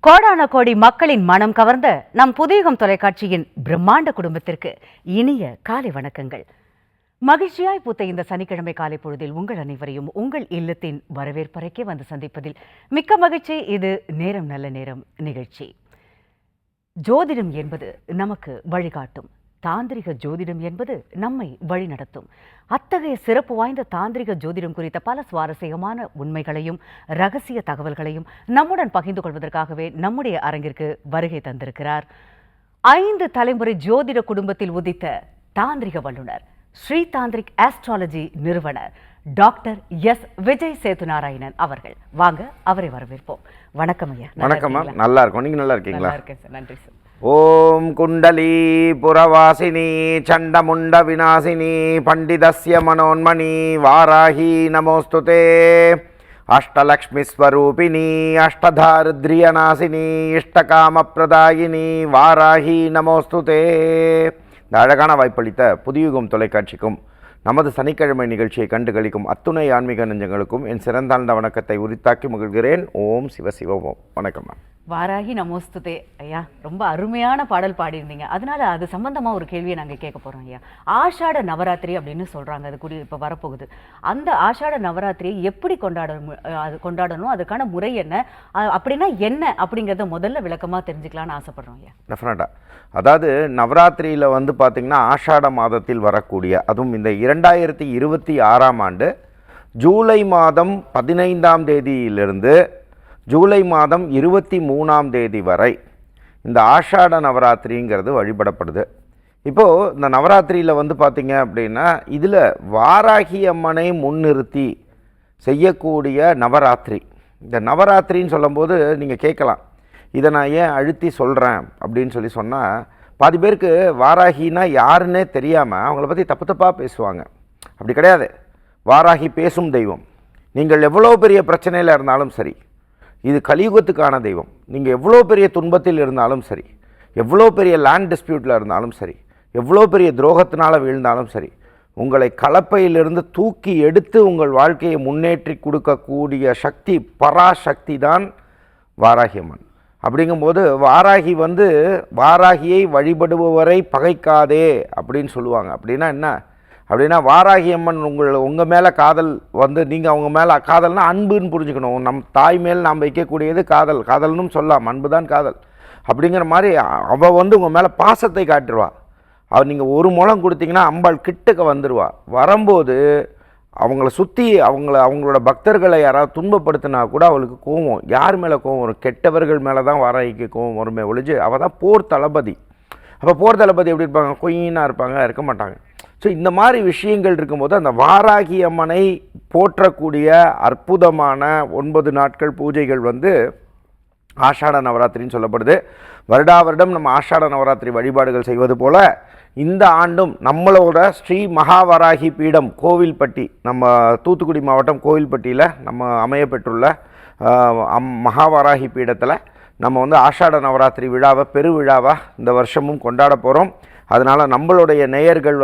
கோடான கோடி மக்களின் மனம் கவர்ந்த நம் புதியகம் தொலைக்காட்சியின் பிரம்மாண்ட குடும்பத்திற்கு இனிய காலை வணக்கங்கள். மகிழ்ச்சியாய் பூத்த இந்த சனிக்கிழமை காலை பொழுதில் உங்கள் அனைவரையும் உங்கள் இல்லத்தின் வரவேற்பறைக்கே வந்து சந்திப்பதில் மிக்க மகிழ்ச்சி. இது நேரம் நல்ல நேரம் நிகழ்ச்சி. ஜோதிடம் என்பது நமக்கு வழிகாட்டும், தாந்திரிக ஜோதிடம் என்பது நம்மை வழிநடத்தும். அத்தகைய சிறப்பு வாய்ந்த தாந்திரிக ஜோதிடம் குறித்த பல சுவாரஸ்யமான உண்மைகளையும் ரகசிய தகவல்களையும் நம்முடன் பகிர்ந்து கொள்வதற்காகவே நம்முடைய அரங்கிற்கு வருகை தந்திருக்கிறார் 5 தலைமுறை ஜோதிட குடும்பத்தில் உதித்த தாந்திரிக வல்லுநர், ஸ்ரீ தாந்திரிக் ஆஸ்ட்ராலஜி நிறுவனர் டாக்டர் எஸ் விஜய் சேதுநாராயணன் அவர்கள். வாங்க, அவரை வரவேற்போம். வணக்கம் ஐயா. வணக்கம். நல்லா இருக்கும். நீங்க நல்லா இருக்கீங்களா? இருக்கேன் சார். நன்றி சார். ஓம் குண்டலி புரவாசினி சண்டமுண்ட விநாசினி பண்டிதஸ்ய மனோன்மணி வாராகி நமோஸ்துதே. அஷ்டலக்ஷ்மி ஸ்வரூபிணி அஷ்டதாரித்ரியநாசினி இஷ்டகாமப்பிரதாயினி வாராகி நமோஸ்துதே. இந்த அழகான வாய்ப்பளித்த புதியுகம் தொலைக்காட்சிக்கும் நமது சனிக்கிழமை நிகழ்ச்சியை கண்டு கழிக்கும் அத்துணை ஆன்மீக நெஞ்சங்களுக்கும் என் சிறந்தாழ்ந்த வணக்கத்தை உரித்தாக்கி மகிழ்கிறேன். ஓம் சிவசிவம். வணக்கம். வாராகி நமோஸ்துதே. ஐயா, ரொம்ப அருமையான பாடல் பாடியிருந்தீங்க. அதனால அது சம்பந்தமா ஒரு கேள்வியை நாங்கள் கேட்க போறோம் ஐயா. ஆஷாட நவராத்திரி அப்படின்னு சொல்றாங்க, அது கூட இப்போ வரப்போகுது. அந்த ஆஷாட நவராத்திரியை எப்படி கொண்டாடணும், அதுக்கான முறை என்ன, அப்படின்னா என்ன அப்படிங்கிறத முதல்ல விளக்கமா தெரிஞ்சுக்கலான்னு ஆசைப்படுறோம் ஐயா. டெஃபினட்டா. அதாவது நவராத்திரியில் வந்து பார்த்திங்கன்னா ஆஷாட மாதத்தில் வரக்கூடிய, அதுவும் இந்த 2026ஆம் ஆண்டு ஜூலை மாதம் 15ஆம் தேதியிலிருந்து ஜூலை மாதம் 23ஆம் தேதி வரை இந்த ஆஷாட நவராத்திரிங்கிறது வழிபடப்படுது. இப்போது இந்த நவராத்திரியில் வந்து பார்த்திங்க அப்படின்னா இதில் வாராகி அம்மனை முன்னிறுத்தி செய்யக்கூடிய நவராத்திரி. இந்த நவராத்திரின்னு சொல்லும்போது நீங்கள் கேட்கலாம், இதை நான் ஏன் அழுத்தி சொல்கிறேன் அப்படின்னு சொன்னால், பாதி பேருக்கு வாராகினா யாருன்னே தெரியாமல் அவங்கள பற்றி தப்பு தப்பாக பேசுவாங்க. அப்படி கிடையாது. வாராகி பேசும் தெய்வம். நீங்கள் எவ்வளோ பெரிய பிரச்சனையில் இருந்தாலும் சரி, இது கலியுகத்துக்கான தெய்வம். நீங்கள் எவ்வளோ பெரிய துன்பத்தில் இருந்தாலும் சரி, எவ்வளோ பெரிய லேண்ட் டிஸ்பியூட்டில் இருந்தாலும் சரி, எவ்வளோ பெரிய துரோகத்தினால் வீழ்ந்தாலும் சரி, உங்களை கலப்பையிலிருந்து தூக்கி எடுத்து உங்கள் வாழ்க்கையை முன்னேற்றி கொடுக்கக்கூடிய சக்தி, பராசக்தி தான் வாராகி அம்மன். அப்படிங்கும்போது வாராகி வாராகியை வழிபடுபவரை பகைக்காதே அப்படின்னு சொல்லுவாங்க. அப்படின்னா என்ன அப்படின்னா, வாராகி அம்மன் உங்கள் மேலே காதல் நீங்கள் அவங்க மேலே காதல்னா அன்புன்னு புரிஞ்சுக்கணும். நம் தாய் மேல் நாம் வைக்கக்கூடியது காதல். காதல்னும் சொல்லலாம், அன்பு தான் காதல். அப்படிங்கிற மாதிரி அவள் உங்கள் மேலே பாசத்தை காட்டுருவா. அவள் நீங்கள் ஒரு முழம் கொடுத்தீங்கன்னா அம்பாள் கிட்டக்க வந்துடுவா. வரும்போது அவங்கள சுற்றி அவங்களோட பக்தர்களை யாராவது துன்பப்படுத்தினா கூட அவளுக்கு கோவம். யார் மேலே கோவம் வரும்? கெட்டவர்கள் மேலே தான் வாராகிக்கு கோவம் வருமே ஒழிஞ்சு. அவள் தான் போர் தளபதி. அப்போ போர் தளபதி எப்படி இருப்பாங்க? கொயினாக இருப்பாங்க, இருக்க மாட்டாங்க. ஸோ இந்த மாதிரி விஷயங்கள் இருக்கும்போது அந்த வாராகி அம்மனை போற்றக்கூடிய அற்புதமான 9 நாட்கள் பூஜைகள் ஆஷாட நவராத்திரின்னு சொல்லப்படுது. வருடா வருடம் நம்ம ஆஷாட நவராத்திரி வழிபாடுகள் செய்வது போல் இந்த ஆண்டும் நம்மளோட ஸ்ரீ மகாவராகி பீடம் கோவில்பட்டி, நம்ம தூத்துக்குடி மாவட்டம் கோவில்பட்டியில் நம்ம அமையப்பெற்றுள்ள மகாவராகி பீடத்தில் நம்ம ஆஷாட நவராத்திரி விழாவை பெருவிழாவாக இந்த வருஷமும் கொண்டாட போகிறோம். அதனால் நம்மளுடைய நேயர்கள்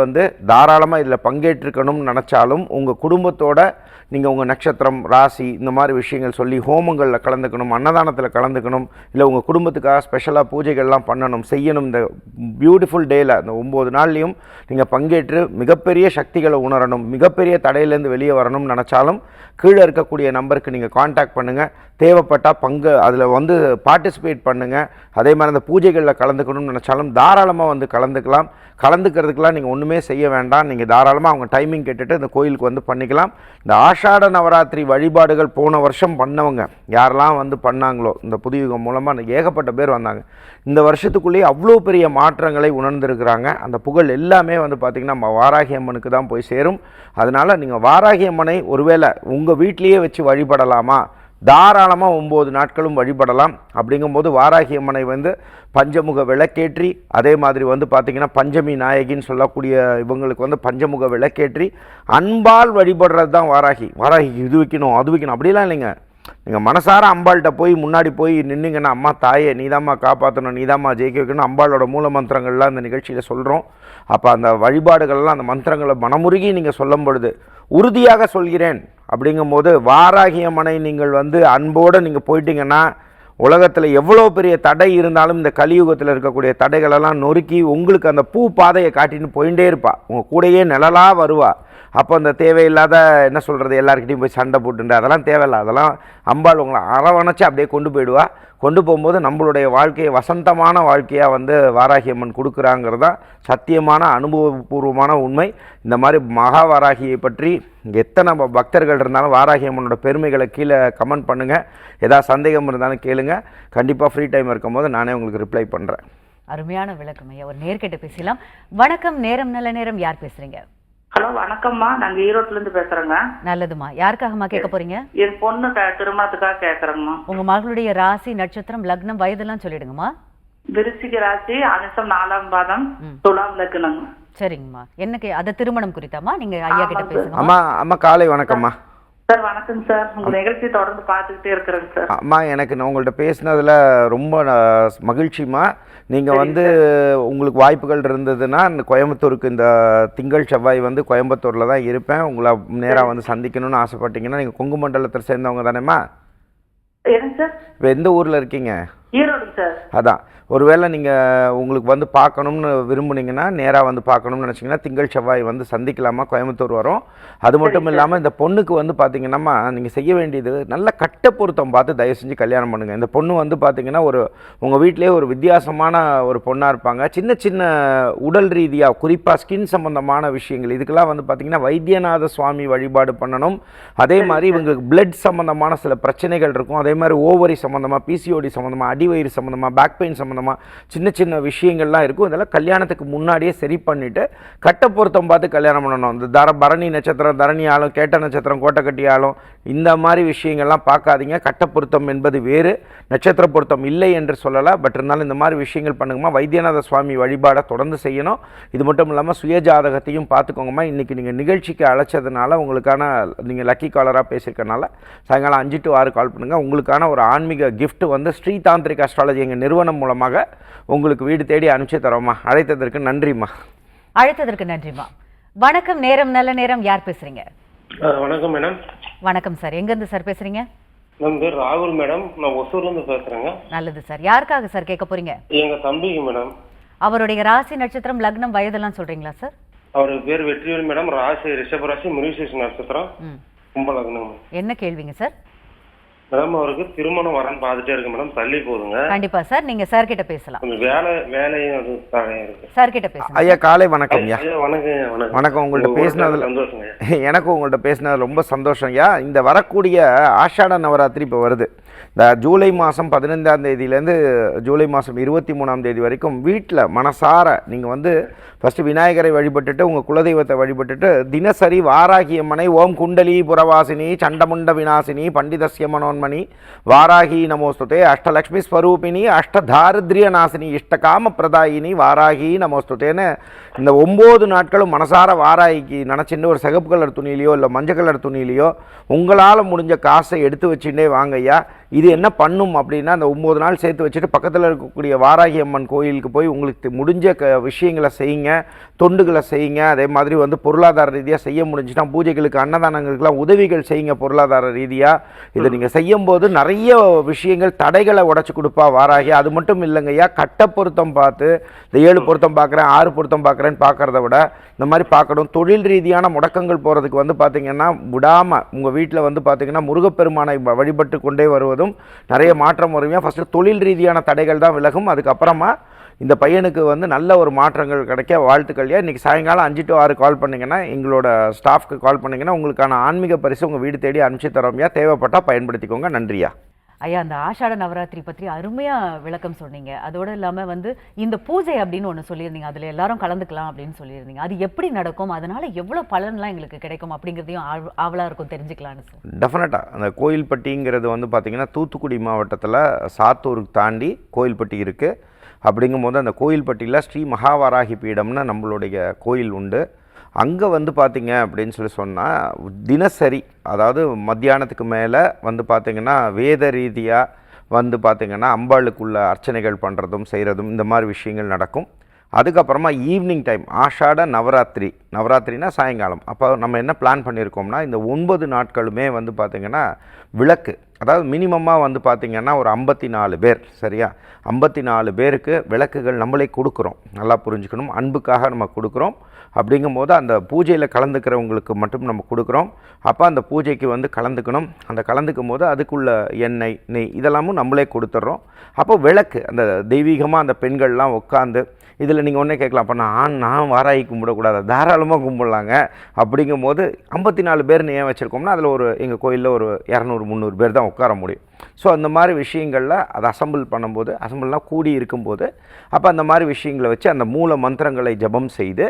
தாராளமாக இதில் பங்கேற்றுக்கணும்னு நினச்சாலும் உங்கள் குடும்பத்தோட நீங்கள் உங்கள் நட்சத்திரம், ராசி, இந்த மாதிரி விஷயங்கள் சொல்லி ஹோமங்களில் கலந்துக்கணும், அன்னதானத்தில் கலந்துக்கணும், இல்லை உங்கள் குடும்பத்துக்காக ஸ்பெஷலாக பூஜைகள்லாம் செய்யணும். இந்த பியூட்டிஃபுல் டேயில் அந்த 9 நாள்லேயும் நீங்கள் பங்கேற்று மிகப்பெரிய சக்திகளை உணரணும், மிகப்பெரிய தடையிலேருந்து வெளியே வரணும்னு நினச்சாலும் கீழே இருக்கக்கூடிய நம்பருக்கு நீங்கள் காண்டாக்ட் பண்ணுங்கள். தேவைப்பட்டால் அதில் பார்ட்டிசிபேட் பண்ணுங்கள். அதே மாதிரி அந்த பூஜைகளில் கலந்துக்கணும்னு நினச்சாலும் தாராளமாக கலந்துக்கலாம். கலந்துக்கிறதுக்கெலாம் நீங்கள் ஒன்றுமே செய்ய வேண்டாம். நீங்கள் தாராளமாக அவங்க டைமிங் கேட்டுட்டு இந்த கோயிலுக்கு பண்ணிக்கலாம். இந்த ஆஷாட நவராத்திரி வழிபாடுகள் போன வருஷம் பண்ணவங்க யாரெல்லாம் பண்ணாங்களோ இந்த புதியுகம் மூலமாக ஏகப்பட்ட பேர் வந்தாங்க. இந்த வருஷத்துக்குள்ளேயே அவ்வளோ பெரிய மாற்றங்களை உணர்ந்திருக்கிறாங்க. அந்த புகழ் எல்லாமே பார்த்திங்கன்னா நம்ம வாராகி அம்மனுக்கு தான் போய் சேரும். அதனால் நீங்கள் வாராகி அம்மனை ஒருவேளை உங்கள் வீட்லேயே வச்சு வழிபடலாமா? தாராளமாக 9 நாட்களும் வழிபடலாம். அப்படிங்கும்போது வாராகி அம்மனை பஞ்சமுக விளக்கேற்றி, அதே மாதிரி பார்த்திங்கன்னா பஞ்சமி நாயகின்னு சொல்லக்கூடிய இவங்களுக்கு பஞ்சமுக விளக்கேற்றி அன்பால் வழிபடுறது தான் வாராகி. இது வைக்கணும், அது வைக்கணும் அப்படிலாம் இல்லைங்க. நீங்கள் மனசார அம்பாள்கிட்ட முன்னாடி போய் நின்றுங்கன்னா, அம்மா தாயே நீதாம்மா காப்பாற்றணும், நீதாம்மா ஜெயிக்க வைக்கணும், அம்பாளோட மூல மந்திரங்கள்லாம் இந்த நிகழ்ச்சியில் சொல்கிறோம். அப்போ அந்த வழிபாடுகள்லாம் அந்த மந்திரங்களை மனமுருகி நீங்கள் சொல்லும் பொழுது உறுதியாக சொல்கிறேன் அப்படிங்கும்போது வாராகி அம்மனை நீங்கள் அன்போடு நீங்கள் போயிட்டீங்கன்னா உலகத்தில் எவ்வளோ பெரிய தடை இருந்தாலும் இந்த கலியுகத்தில் இருக்கக்கூடிய தடைகளெல்லாம் நொறுக்கி உங்களுக்கு அந்த பூ பாதையை காட்டின்னு போயிட்டே இருப்பா. உங்கள் கூடையே நிழலாக வருவா. அப்போ அந்த தேவையில்லாத என்ன சொல்கிறது, எல்லாருக்கிட்டையும் போய் சண்டை போட்டுண்டு அதெல்லாம் தேவையில்லை. அதெல்லாம் அம்பாள் உங்களை அரவணைச்சி அப்படியே கொண்டு போயிடுவா. கொண்டு போகும்போது நம்மளுடைய வாழ்க்கையை வசந்தமான வாழ்க்கையாக வந்து வாராகி அம்மன் கொடுக்குறாங்கிறது தான் சத்தியமான அனுபவபூர்வமான உண்மை. இந்த மாதிரி மகா வாராகியை பற்றி எத்தனை பக்தர்கள் இருந்தாலும் வாராகி அம்மனோட பெருமைகளை கீழே கமெண்ட் பண்ணுங்கள். ஏதாவது சந்தேகம் இருந்தாலும் கேளுங்க. கண்டிப்பாக ஃப்ரீ டைம் இருக்கும்போது நானே உங்களுக்கு ரிப்ளை பண்ணுறேன். அருமையான விளக்கம் ஐயா. ஒரு நேர்கிட்ட பேசலாம். வணக்கம், நேரம் நல்ல நேரம். யார் பேசுறீங்க? ஹலோ, வணக்கம்மா. நாங்க ஈரோட்ல இருந்து பேசுறோங்க. நல்லதுமா. யாருக்காகமா கேட்க போறீங்க? என் பொண்ணு திருமணத்துக்காக கேக்குறேங்கம்மா. உங்க மகளுடைய ராசி, நட்சத்திரம், லக்னம், வயதெல்லாம் சொல்லிடுங்கம்மா. விருச்சிக ராசி, அனுசம் 4ஆம் பாதம், துலாம் லக்னம். சரிங்கம்மா. என்ன அத திருமணம் குறித்தாமா? நீங்க ஐயா கிட்ட பேசுங்க. அம்மா காலை வணக்கம்மா. சார் வணக்கம் சார். உங்க நிகழ்ச்சி தொடர்ந்து பார்த்துக்கிட்டே இருக்கிறேங்க சார். அம்மா, எனக்கு நான் உங்கள்கிட்ட பேசினதில் ரொம்ப மகிழ்ச்சிம்மா. நீங்கள் வந்து உங்களுக்கு வாய்ப்புகள் இருந்ததுன்னா இந்த கோயம்புத்தூருக்கு இந்த திங்கள் செவ்வாய் வந்து கோயம்புத்தூரில் தான் இருப்பேன். உங்களை நேராக வந்து சந்திக்கணும்னு ஆசைப்பட்டீங்கன்னா நீங்கள் கொங்கு மண்டலத்தில் சேர்ந்தவங்க தானேம்மா? என்ன சார்? இப்போ எந்த ஊரில் இருக்கீங்க? ஈரோடு சார். அதான், ஒருவேளை நீங்கள் உங்களுக்கு வந்து பார்க்கணும்னு விரும்புனீங்கன்னா, நேராக வந்து பார்க்கணும்னு நினச்சிங்கன்னா திங்கள் செவ்வாய் வந்து சந்திக்கலாமா, கோயம்புத்தூர் வரும். அது மட்டும் இல்லாமல் இந்த பொண்ணுக்கு வந்து பார்த்தீங்கன்னா நீங்கள் செய்ய வேண்டியது நல்ல கட்ட பொருத்தம் பார்த்து தயவு செஞ்சு கல்யாணம் பண்ணுங்கள். இந்த பொண்ணு வந்து பார்த்தீங்கன்னா உங்கள் வீட்டிலே ஒரு வித்தியாசமான ஒரு பொண்ணாக இருப்பாங்க. சின்ன சின்ன உடல் ரீதியாக குறிப்பாக ஸ்கின் சம்மந்தமான விஷயங்கள் இதுக்கெல்லாம் வந்து பார்த்தீங்கன்னா வைத்தியநாத சுவாமி வழிபாடு பண்ணணும். அதே மாதிரி இவங்களுக்கு பிளட் சம்மந்தமான சில பிரச்சனைகள் இருக்கும். அதே மாதிரி ஓவரி சம்மந்தமாக, பிசிஓடி சம்மந்தமாக, அடிவயிறு சம்மந்தமாக, பேக் பெயின் சம்மந்தமாக சின்ன சின்ன விஷயங்கள்லாம் இருக்கும். இதெல்லாம் கல்யாணத்துக்கு முன்னாடியே சரி பண்ணிவிட்டு கட்ட பொருத்தம் பார்த்து கல்யாணம் பண்ணணும். இந்த பரணி நட்சத்திரம், தரணி ஆளும், கேட்ட நட்சத்திரம், கோட்டை கட்டி ஆளும், இந்த மாதிரி விஷயங்கள்லாம் பார்க்காதீங்க. கட்ட பொருத்தம் என்பது வேறு, நட்சத்திர பொருத்தம் இல்லை என்று சொல்லலை. பட் இருந்தாலும் இந்த மாதிரி விஷயங்கள் பண்ணுங்கம்மா. வைத்தியநாத சுவாமி வழிபாடை தொடர்ந்து செய்யணும். இது மட்டும் இல்லாமல் சுய ஜாதகத்தையும் பார்த்துக்கோங்கம்மா. இன்றைக்கி நீங்கள் நிகழ்ச்சிக்கு அழைச்சதுனால உங்களுக்கான நீங்கள் லக்கி காலராக பேசியிருக்கனால சாயங்காலம் 5 to 6 கால் பண்ணுங்கள். உங்களுக்கான ஒரு ஆன்மீக கிஃப்ட் வந்து ஸ்ரீதாந்திரிக் அஸ்ட்ராலஜி எங்கள் நிறுவனம் மூலமாக உங்களுக்கு வீடு தேடி அனுப்பிச்சு தரோம்மா. அழைத்ததற்கு நன்றிம்மா. அழைத்ததற்கு நன்றிம்மா. வணக்கம், நேரம் நல்ல நேரம். யார் பேசுறீங்க? வணக்கம் மேடம். வணக்கம் சார். எங்கேருந்து சார் பேசுறீங்க? என் பேர் ராகுல் மேடம். நான் ஒசூர்லேருந்து பேசுகிறேங்க. நல்லது சார். யாருக்காக சார் கேட்க போறீங்க? எங்கள் தம்பிக்கு மேடம். அவருடைய ராசி, நட்சத்திரம், லக்னம், வயதெல்லாம் சொல்றீங்களா சார்? அவருக்கு பேர் வெற்றிவேல் மேடம். ராசி ரிஷபராசி, மிருகசீரிஷம் நட்சத்திரம், கும்ப லக்னம். என்ன கேள்விங்க சார்? மேடம், அவருக்கு திருமணம் வரன்னு பார்த்துட்டே இருக்கு மேடம். தள்ளி போதுங்க. கண்டிப்பா சார். நீங்க சார் கிட்ட பேசலாம். கொஞ்சம் வேலையும் அது இருக்கு. சார் கிட்ட பேசலாம். ஐயா காலை வணக்கம். ஐயா வணக்கம். வணக்கம். உங்கள்கிட்ட பேசினதுல சந்தோஷங்க. எனக்கும் உங்கள்கிட்ட பேசினது ரொம்ப சந்தோஷம் ஐயா. இந்த வரக்கூடிய ஆஷாட நவராத்திரி இப்போ வருது. இந்த ஜூலை மாதம் 15ஆம் தேதியிலேருந்து ஜூலை மாதம் 23ஆம் தேதி வரைக்கும் வீட்டில் மனசார நீங்கள் வந்து ஃபஸ்ட்டு விநாயகரை வழிபட்டுட்டு உங்கள் குலதெய்வத்தை வழிபட்டுட்டு தினசரி வாராகி அம்மனை ஓம் குண்டலி புரவாசினி சண்டமுண்ட விநாசினி பண்டிதஸ்ய மனோன்மணி வாராகி நமோஸ்துதே அஷ்டலக்ஷ்மி ஸ்வரூபிணி அஷ்டதாரித்ரிய நாசினி இஷ்டகாம பிரதாயினி வாராகி நமோஸ்துதேன்னு இந்த 9 நாட்களும் மனசார வாராகிக்கு நினச்சின்னு ஒரு சிகப்பு கலர் துணியிலையோ இல்லை மஞ்சள் கலர் துணியிலையோ உங்களால் முடிஞ்ச காசை எடுத்து வச்சுட்டே வாங்க ஐயா. இது என்ன பண்ணும் அப்படின்னா, அந்த 9 நாள் சேர்த்து வச்சுட்டு பக்கத்தில் இருக்கக்கூடிய வாராகி அம்மன் கோயிலுக்கு போய் உங்களுக்கு முடிஞ்ச விஷயங்களை செய்யுங்க, தொண்டுகளை செய்யுங்க. அதே மாதிரி வந்து பொருளாதார ரீதியாக செய்ய முடிஞ்சுன்னா பூஜைகளுக்கு, அன்னதானங்களுக்கெல்லாம் உதவிகள் செய்யுங்க பொருளாதார ரீதியாக. இதை நீங்கள் செய்யும்போது நிறைய விஷயங்கள் தடைகளை உடச்சி கொடுப்பா வாராகி. அது மட்டும் இல்லைங்கய்யா, கட்ட பொருத்தம் பார்த்து இந்த 7 பொருத்தம் பார்க்குறேன் 6 பொருத்தம் பார்க்குறேன்னு பார்க்குறத விட இந்த மாதிரி பார்க்கணும். தொழில் ரீதியான முடக்கங்கள் போகிறதுக்கு வந்து பார்த்திங்கன்னா விடாமல் உங்கள் வீட்டில் வந்து பார்த்திங்கன்னா முருகப்பெருமானை வழிபட்டு கொண்டே வருவதும் நிறைய மாற்றம் வருவீங்க. ஃபஸ்ட்டு தொழில் ரீதியான தடைகள் தான் விலகும். அதுக்கப்புறமா இந்த பையனுக்கு வந்து நல்ல ஒரு மாற்றங்கள் கிடைக்க வாழ்த்துக்கள்யா. இன்றைக்கி சாயங்காலம் 5 to 6 கால் பண்ணிங்கன்னா, எங்களோட ஸ்டாஃப்க்கு கால் பண்ணிங்கன்னா உங்களுக்கான ஆன்மீக பரிசு உங்கள் வீடு தேடி அனுப்பிச்சு தரோம்யா. தேவைப்பட்டால் பயன்படுத்திக்கோங்க. நன்றியா. ஐயா, அந்த ஆஷாட நவராத்திரி பற்றி அருமையா விளக்கம் சொன்னீங்க. அதோடு இல்லாமல் வந்து இந்த பூஜை அப்படின்னு ஒன்று சொல்லியிருந்தீங்க, அதில் எல்லாரும் கலந்துக்கலாம் அப்படின்னு சொல்லியிருந்தீங்க. அது எப்படி நடக்கும், அதனால எவ்வளோ பலன்லாம் எங்களுக்கு கிடைக்கும் அப்படிங்கிறதையும் ஆவலாக இருக்கும் தெரிஞ்சுக்கலான்னு சார். டெஃபினட்டாக அந்த கோயில்பட்டிங்கிறது வந்து பார்த்திங்கன்னா தூத்துக்குடி மாவட்டத்தில் சாத்தூருக்கு தாண்டி கோயில்பட்டி இருக்குது. அப்படிங்கும்போது அந்த கோயில்பட்டியில் ஸ்ரீ மகாவாராகி பீடம்னு நம்மளுடைய கோயில் உண்டு. அங்கே வந்து பார்த்திங்க அப்படின்னு சொன்னால் தினசரி, அதாவது மத்தியானத்துக்கு மேலே வந்து பார்த்திங்கன்னா வேத ரீதியாக வந்து பார்த்திங்கன்னா அம்பாளுக்குள்ள அர்ச்சனைகள் பண்ணுறதும் செய்கிறதும் இந்த மாதிரி விஷயங்கள் நடக்கும். அதுக்கப்புறமா ஈவினிங் டைம் ஆஷாட நவராத்திரினா சாயங்காலம். அப்போ நம்ம என்ன பிளான் பண்ணியிருக்கோம்னா, இந்த 9 நாட்களுமே வந்து பார்த்திங்கன்னா விளக்கு, அதாவது மினிமமாக வந்து பார்த்திங்கன்னா ஒரு 54 பேர், சரியா? 54 பேருக்கு விளக்குகள் நம்மளே கொடுக்குறோம். நல்லா புரிஞ்சுக்கணும், அன்புக்காக நம்ம கொடுக்குறோம். அப்படிங்கும்போது அந்த பூஜையில் கலந்துக்கிறவங்களுக்கு மட்டும் நம்ம கொடுக்குறோம். அப்போ அந்த பூஜைக்கு வந்து கலந்துக்கணும். அந்த கலந்துக்கும் போது அதுக்குள்ள எண்ணெய், நெய் இதெல்லாமும் நம்மளே கொடுத்துட்றோம். அப்போ விளக்கு அந்த தெய்வீகமாக அந்த பெண்கள்லாம் உட்காந்து, இதில் நீங்கள் ஒன்றே கேட்கலாம், அப்போ நான் வாராகி கும்பிடக்கூடாது? தாராளமாக கும்பிடலாங்க. அப்படிங்கும்போது 54 பேர்னு ஏன் வச்சுருக்கோம்னா, அதில் ஒரு எங்கள் கோயிலில் ஒரு 200-300 பேர் தான் உட்கார முடியும். ஸோ அந்த மாதிரி விஷயங்களில் அதை அசம்பிள் பண்ணும்போது, அசம்பிள்லாம் கூடி இருக்கும்போது, அப்போ அந்த மாதிரி விஷயங்களை வச்சு அந்த மூல மந்திரங்களை ஜபம் செய்து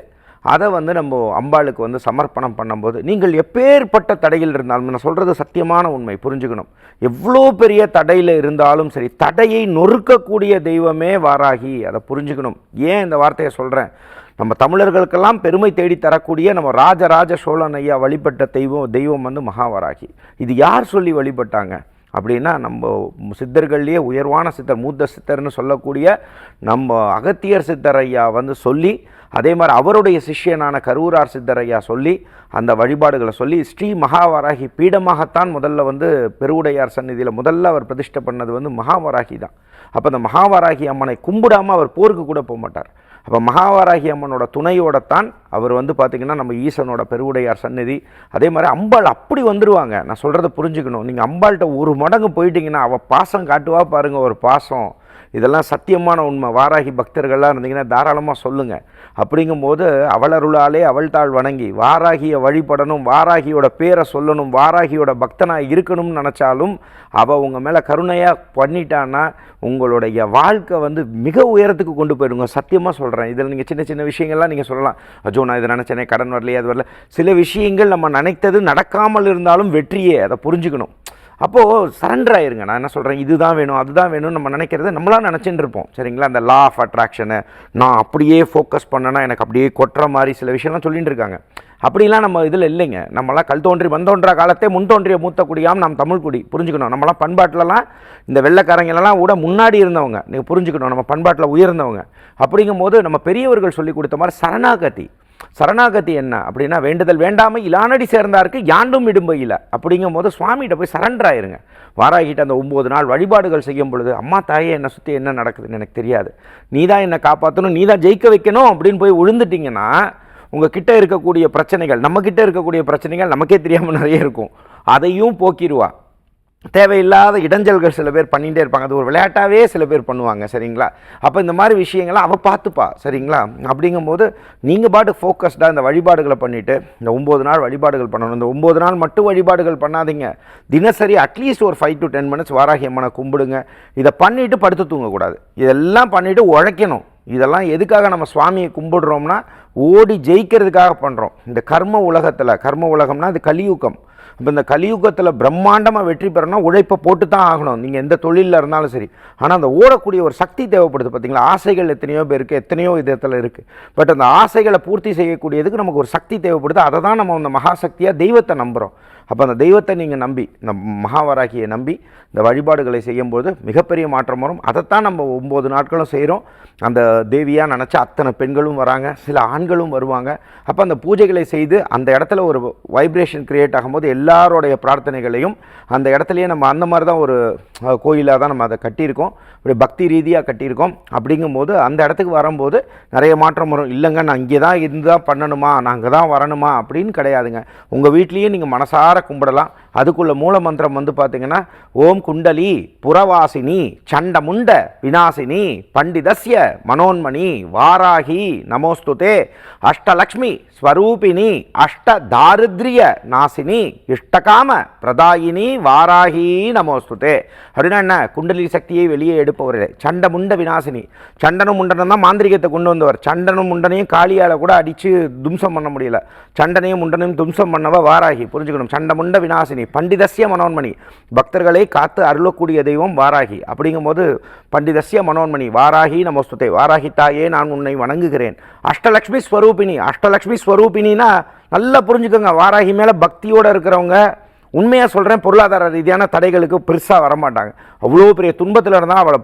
அதை வந்து நம்ம அம்பாளுக்கு வந்து சமர்ப்பணம் பண்ணும்போது, நீங்கள் எப்பேற்பட்ட தடையில் இருந்தாலும், நான் சொல்கிறது சத்தியமான உண்மை, புரிஞ்சுக்கணும். எவ்வளோ பெரிய தடையில் இருந்தாலும் சரி, தடையை நொறுக்கக்கூடிய தெய்வமே வாராகி, அதை புரிஞ்சுக்கணும். ஏன் இந்த வார்த்தையை சொல்கிறேன்? நம்ம தமிழர்களுக்கெல்லாம் பெருமை தேடி தரக்கூடிய நம்ம ராஜராஜ சோழன் ஐயா வழிபட்ட தெய்வம் வந்து மகாவாராகி. இது யார் சொல்லி வழிபட்டாங்க அப்படின்னா, நம்ம சித்தர்கள்லேயே உயர்வான சித்தர், மூத்த சித்தர்னு சொல்லக்கூடிய நம்ம அகத்தியர் சித்தர் ஐயா வந்து சொல்லி, அதே மாதிரி அவருடைய சிஷ்யனான கரூரார் சித்தர் ஐயா சொல்லி அந்த வழிபாடுகளை சொல்லி, ஸ்ரீ மகாவாராகி பீடமாகத்தான் முதல்ல வந்து பெருவுடையார் சந்நிதியில் முதல்ல அவர் பிரதிஷ்டை பண்ணது வந்து மகாவாராகி தான். அப்போ அந்த மகாவாராகி அம்மனை கும்பிடாமல் அவர் போருக்கு கூட போக மாட்டார். அப்போ மகாவாராகி அம்மனோட துணையோடத்தான் அவர் வந்து பார்த்திங்கன்னா நம்ம ஈசனோட பெருவுடையார் சந்நிதி. அதே மாதிரி அம்பாள் அப்படி வந்துடுவாங்க. நான் சொல்கிறத புரிஞ்சுக்கணும். நீங்கள் அம்பாள்கிட்ட ஒரு மடங்கு போயிட்டீங்கன்னா அவள் பாசம் காட்டுவா பாருங்கள், ஒரு பாசம். இதெல்லாம் சத்தியமான உண்மை. வாராகி பக்தர்கள்லாம் இருந்தீங்கன்னா தாராளமாக சொல்லுங்கள். அப்படிங்கும்போது அவளருளாலே அவள் தாழ் வணங்கி வாராகியை வழிபடணும், வாராகியோட பேரை சொல்லணும், வாராகியோட பக்தனாக இருக்கணும்னு நினச்சாலும் அவள் உங்கள் மேலே கருணையாக பண்ணிட்டான்னா உங்களுடைய வாழ்க்கை வந்து மிக உயரத்துக்கு கொண்டு போயிடுங்க. சத்தியமாக சொல்கிறேன். இதில் நீங்கள் சின்ன சின்ன விஷயங்கள்லாம் நீங்கள் சொல்லலாம், அஜோ நான் இதை நினச்சேனே, கடன் வரலையே, அது வரல. சில விஷயங்கள் நம்ம நினைத்தது நடக்காமல் இருந்தாலும் வெற்றியே, அதை புரிஞ்சுக்கணும். அப்போது சரண்டர் ஆயிருங்க. நான் என்ன சொல்கிறேன், இதுதான் வேணும் அதுதான் வேணும்னு நம்ம நினைக்கிறத நம்மளாம் நினச்சிட்டு இருப்போம், சரிங்களா? அந்த லா ஆஃப் அட்ராக்ஷனை நான் அப்படியே ஃபோக்கஸ் பண்ணேன்னா எனக்கு அப்படியே கொட்டுற மாதிரி சில விஷயம்லாம் சொல்லிட்டு இருக்காங்க. அப்படிலாம் நம்ம இதில் இல்லைங்க. நம்மளாம் கல் தோன்றி வந்தோன்ற காலத்தே முன் தோன்றிய மூத்த குடியாம் நாம் தமிழ் குடி, புரிஞ்சுக்கணும். நம்மளாம் பண்பாட்டிலலாம் இந்த வெள்ளைக்காரங்களெல்லாம் கூட முன்னாடி இருந்தவங்க, நீங்கள் புரிஞ்சுக்கணும். நம்ம பண்பாட்டில் உயர்ந்தவங்க. அப்படிங்கும்போது நம்ம பெரியவர்கள் சொல்லி கொடுத்த மாதிரி சரணாகதி என்ன அப்படின்னா, வேண்டுதல் வேண்டாமை இலானடி சேர்ந்தாருக்கு யாண்டும் இடும்பையில். அப்படிங்கும்போது சுவாமிகிட்ட போய் சரண்டர் ஆயிருங்க. வாராகிட்ட அந்த 9 நாள் வழிபாடுகள் செய்யும் பொழுது, அம்மா தாயே என்னை சுற்றி என்ன நடக்குதுன்னு எனக்கு தெரியாது, நீ தான் என்னை காப்பாற்றணும், நீ தான் ஜெயிக்க வைக்கணும் அப்படின்னு போய் விழுந்துட்டிங்கன்னா உங்கள் கிட்டே இருக்கக்கூடிய பிரச்சனைகள், நம்மக்கிட்ட இருக்கக்கூடிய பிரச்சனைகள் நமக்கே தெரியாமல் நிறைய இருக்கும், அதையும் போக்கிடுவா. தேவையில்லாத இடைஞ்சல்கள் சில பேர் பண்ணிகிட்டே இருப்பாங்க. அது ஒரு விளையாட்டாகவே சில பேர் பண்ணுவாங்க, சரிங்களா? அப்போ இந்த மாதிரி விஷயங்கள்லாம் அவள் பார்த்துப்பா, சரிங்களா? அப்படிங்கும்போது நீங்கள் பாட்டு ஃபோக்கஸ்டாக இந்த வழிபாடுகளை பண்ணிவிட்டு இந்த 9 நாள் வழிபாடுகள் பண்ணணும். இந்த 9 நாள் மட்டும் வழிபாடுகள் பண்ணாதீங்க. தினசரி அட்லீஸ்ட் ஒரு 5 to 10 minutes வாராகி அம்மனை கும்பிடுங்க. இதை பண்ணிவிட்டு படுத்து தூங்கக்கூடாது. இதெல்லாம் பண்ணிவிட்டு உழைக்கணும். இதெல்லாம் எதுக்காக நம்ம சுவாமியை கும்பிடுறோம்னா, ஓடி ஜெயிக்கிறதுக்காக பண்ணுறோம். இந்த கர்ம உலகம்னா இது கலியுகம். இப்போ இந்த கலியுகத்தில் பிரம்மாண்டமாக வெற்றி பெறணும்னா உழைப்பை போட்டு தான் ஆகணும், நீங்கள் எந்த தொழிலில் இருந்தாலும் சரி. ஆனால் அந்த ஓடக்கூடிய ஒரு சக்தி தேவைப்படுது, பார்த்தீங்களா? ஆசைகள் எத்தனையோ பேருக்கு எத்தனையோ விதத்தில் இருக்குது. பட் அந்த ஆசைகளை பூர்த்தி செய்யக்கூடியதுக்கு நமக்கு ஒரு சக்தி தேவைப்படுது. அதை தான் நம்ம அந்த மகாசக்தியாக தெய்வத்தை நம்புகிறோம். அப்போ அந்த தெய்வத்தை நீங்கள் நம்பி, இந்த மகாவாராகியை நம்பி இந்த வழிபாடுகளை செய்யும்போது மிகப்பெரிய மாற்றம் வரும். அதைத்தான் நம்ம 9 நாட்களும் செய்கிறோம். அந்த தேவியாக நினச்சா அத்தனை பெண்களும் வராங்க, சில ஆண்களும் வருவாங்க. அப்போ அந்த பூஜைகளை செய்து அந்த இடத்துல ஒரு வைப்ரேஷன் க்ரியேட் ஆகும்போது எல்லாரோடைய பிரார்த்தனைகளையும் அந்த இடத்துலையே நம்ம அந்த மாதிரி தான் ஒரு கோயிலாக தான் நம்ம அதை கட்டியிருக்கோம், ஒரு பக்தி ரீதியாக கட்டியிருக்கோம். அப்படிங்கும்போது அந்த இடத்துக்கு வரும்போது நிறைய மாற்றம் வரும். இல்லைங்க நான் இங்கே தான் இருந்து தான் பண்ணணுமா, நான் அங்கே தான் வரணுமா அப்படின்னு கிடையாதுங்க. உங்கள் வீட்லேயே நீங்கள் மனசார கும்பிடலாம். அதுக்குள்ள மூல மந்திரம் வந்து பார்த்தீங்கன்னா, ஓம் குண்டலி புறவாசினி சண்டமுண்ட விநாசினி பண்டிதஸ்ய மனோன்மணி வாராகி நமோஸ்துதே அஷ்டலக்ஷ்மி ஸ்வரூபிணி அஷ்ட தாரித்ரிய நாசினி இஷ்டகாம பிரதாயினி வாராகி நமோஸ்துதே. அப்படின்னா என்ன? குண்டலி சக்தியை வெளியே எடுப்பவரே. சண்டமுண்ட விநாசினி, சண்டனும் முண்டனும் தான் மாந்திரிகத்தை கொண்டு வந்தவர். சண்டனும் முண்டனையும் காளியால் கூட அடித்து தும்சம் பண்ண முடியல. சண்டனையும் முண்டனையும் தும்சம் பண்ணவ வாராகி, புரிஞ்சுக்கணும். சண்டமுண்ட விநாசினி பண்டிதஸ்ய மனோன்மணி, பக்தர்களை காத்து அருளக்கூடிய தெய்வம் வாராகி. அப்படிங்கும்போது பண்டிதஸ்ய மனோன்மணி வாராகி நமோஸ்துதே, வாராகி தாயே நான் உன்னை வணங்குகிறேன். அஷ்டலக்ஷ்மி ஸ்வரூபிணி, அஷ்டலக்ஷ்மி ஸ்வரூபிணினா நல்லா புரிஞ்சுக்கோங்க. வாராகி மேலே பக்தியோடு இருக்கிறவங்க உண்மையாக சொல்கிறேன், பொருளாதார ரீதியான தடைகளுக்கு பெருசாக வரமாட்டாங்க. அவ்வளோ பெரிய துன்பத்தில் இருந்தால் அவளை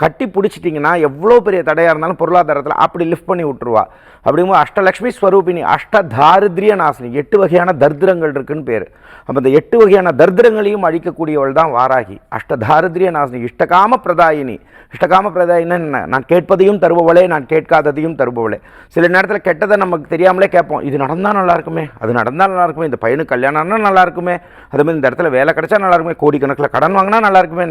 கட்டி பிடிச்சிட்டிங்கன்னா எவ்வளோ பெரிய தடையாக இருந்தாலும் பொருளாதாரத்தில் அப்படி லிஃப்ட் பண்ணி விட்டுருவா. அப்படிங்கும்போது அஷ்டலக்ஷ்மி ஸ்வரூபிணி, அஷ்டதாரித்ரிய நாசினி, 8 வகையான தரித்திரங்கள் இருக்குன்னு பேர். அப்போ இந்த 8 வகையான தரித்திரங்களையும் அழிக்கக்கூடியவள் தான் வாராகி. அஷ்டதாரித்ரிய நாசினி, இஷ்டகாம பிரதாயினி. இஷ்டகாம பிரதாயின்னு என்ன? நான் கேட்பதையும் தருபவளே, நான் கேட்காததையும் தருபவளே. சில நேரத்தில் கெட்டதை நமக்கு தெரியாமலே கேட்போம், இது நடந்தால் நல்லா இருக்குமே, அது நடந்தால் நல்லா இருக்குமே, இந்த பையனுக்கு கல்யாணம் ஆனால் நல்லா இருக்குமே, அதேமாதிரி இந்த இடத்துல வேலை கிடைச்சா நல்லா இருக்குமே, கோடிக்கணக்கில் கடன் வாங்கினா நல்லா இருக்குமே.